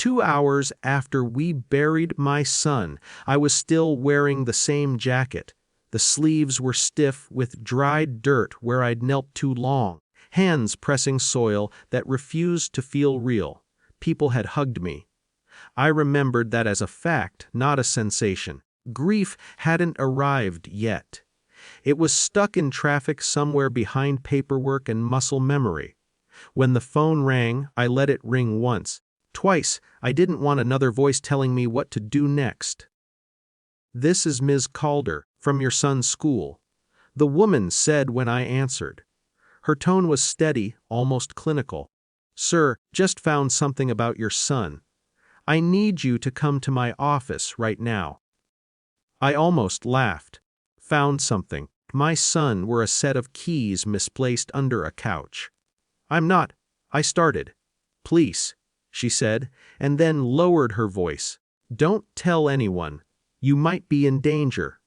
2 hours after we buried my son, I was still wearing the same jacket. The sleeves were stiff with dried dirt where I'd knelt too long, hands pressing soil that refused to feel real. People had hugged me. I remembered that as a fact, not a sensation. Grief hadn't arrived yet. It was stuck in traffic somewhere behind paperwork and muscle memory. When the phone rang, I let it ring once. Twice, I didn't want another voice telling me what to do next. "This is Ms. Calder, from your son's school," the woman said when I answered. Her tone was steady, almost clinical. "Sir, just found something about your son. I need you to come to my office right now." I almost laughed. Found something. My son were a set of keys misplaced under a couch. I started. "Please," she said, and then lowered her voice. "Don't tell anyone. You might be in danger."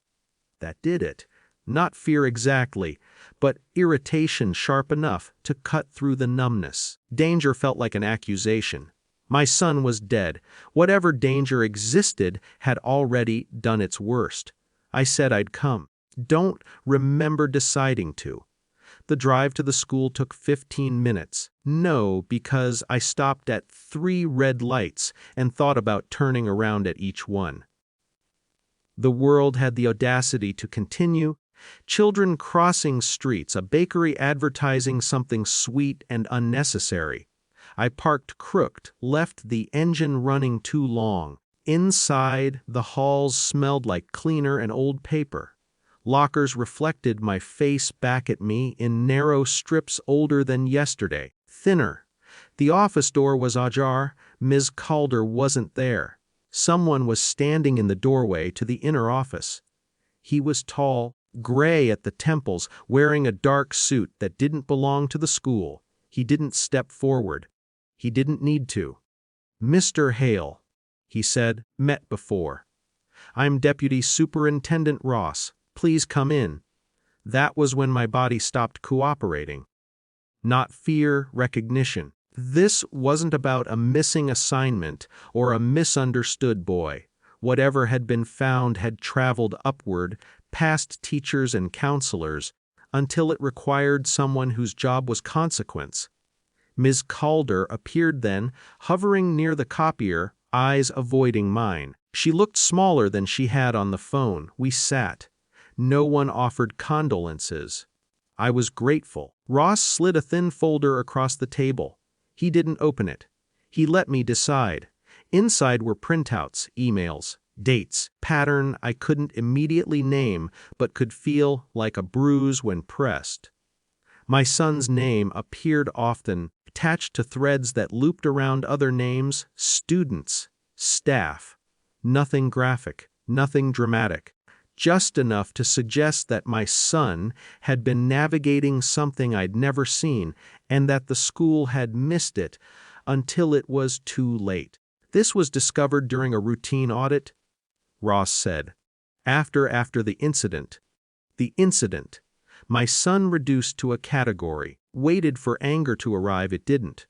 That did it. Not fear exactly, but irritation sharp enough to cut through the numbness. Danger felt like an accusation. My son was dead. Whatever danger existed had already done its worst. I said I'd come. Don't remember deciding to. The drive to the school took 15 minutes. No, because I stopped at 3 red lights and thought about turning around at each one. The world had the audacity to continue. Children crossing streets, a bakery advertising something sweet and unnecessary. I parked crooked, left the engine running too long. Inside, the halls smelled like cleaner and old paper. Lockers reflected my face back at me in narrow strips older than yesterday, thinner. The office door was ajar. Ms. Calder wasn't there. Someone was standing in the doorway to the inner office. He was tall, gray at the temples, wearing a dark suit that didn't belong to the school. He didn't step forward. He didn't need to. "Mr. Hale," he said, "met before. I'm Deputy Superintendent Ross. Please come in." That was when my body stopped cooperating. Not fear, recognition. This wasn't about a missing assignment or a misunderstood boy. Whatever had been found had traveled upward, past teachers and counselors, until it required someone whose job was consequence. Ms. Calder appeared then, hovering near the copier, eyes avoiding mine. She looked smaller than she had on the phone. We sat. No one offered condolences. I was grateful. Ross slid a thin folder across the table. He didn't open it. He let me decide. Inside were printouts, emails, dates, pattern I couldn't immediately name but could feel like a bruise when pressed. My son's name appeared often, attached to threads that looped around other names, students, staff. Nothing graphic, nothing dramatic. Just enough to suggest that my son had been navigating something I'd never seen and that the school had missed it until it was too late. "This was discovered during a routine audit," Ross said. After the incident. The incident. My son reduced to a category, waited for anger to arrive, it didn't.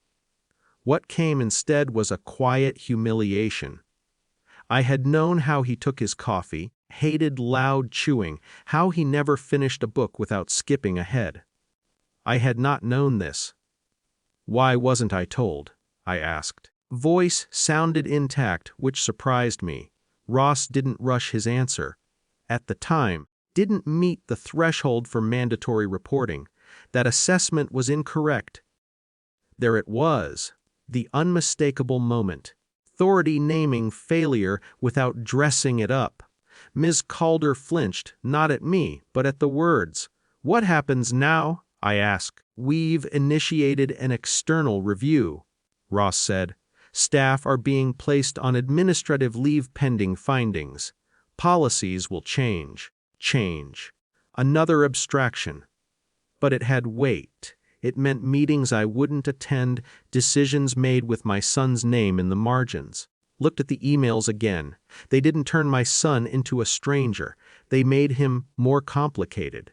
What came instead was a quiet humiliation. I had known how he took his coffee, hated loud chewing, how he never finished a book without skipping ahead. I had not known this. "Why wasn't I told?" I asked. Voice sounded intact, which surprised me. Ross didn't rush his answer. At the time, didn't meet the threshold for mandatory reporting. That assessment was incorrect. There it was, the unmistakable moment. Authority naming failure without dressing it up. Ms. Calder flinched, not at me, but at the words. "What happens now?" I asked. "We've initiated an external review," Ross said. "Staff are being placed on administrative leave pending findings. Policies will change. Another abstraction. But it had weight. It meant meetings I wouldn't attend, decisions made with my son's name in the margins. Looked at the emails again. They didn't turn my son into a stranger. They made him more complicated.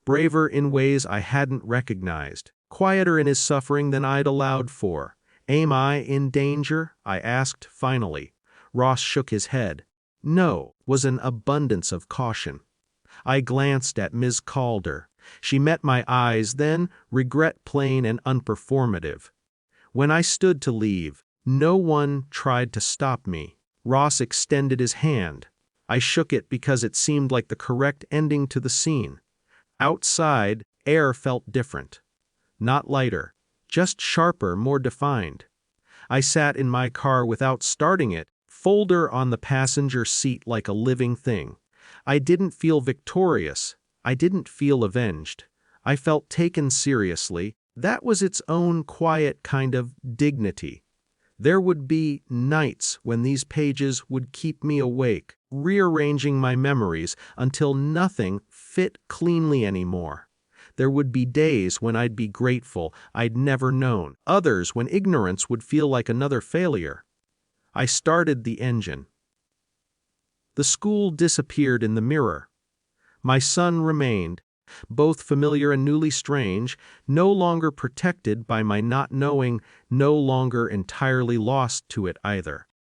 Braver in ways I hadn't recognized. Quieter in his suffering than I'd allowed for. Am I in danger? I asked finally. Ross shook his head. No, was an abundance of caution. I glanced at Ms. Calder. She met my eyes, then regret plain and unperformative. When I stood to leave, no one tried to stop me. Ross extended his hand. I shook it because it seemed like the correct ending to the scene. Outside, air felt different. Not lighter, just sharper, more defined. I sat in my car without starting it, folder on the passenger seat like a living thing. I didn't feel victorious. I didn't feel avenged. I felt taken seriously. That was its own quiet kind of dignity. There would be nights when these pages would keep me awake, rearranging my memories until nothing fit cleanly anymore. There would be days when I'd be grateful I'd never known, others when ignorance would feel like another failure. I started the engine. The school disappeared in the mirror. My son remained, both familiar and newly strange, no longer protected by my not knowing, no longer entirely lost to it either.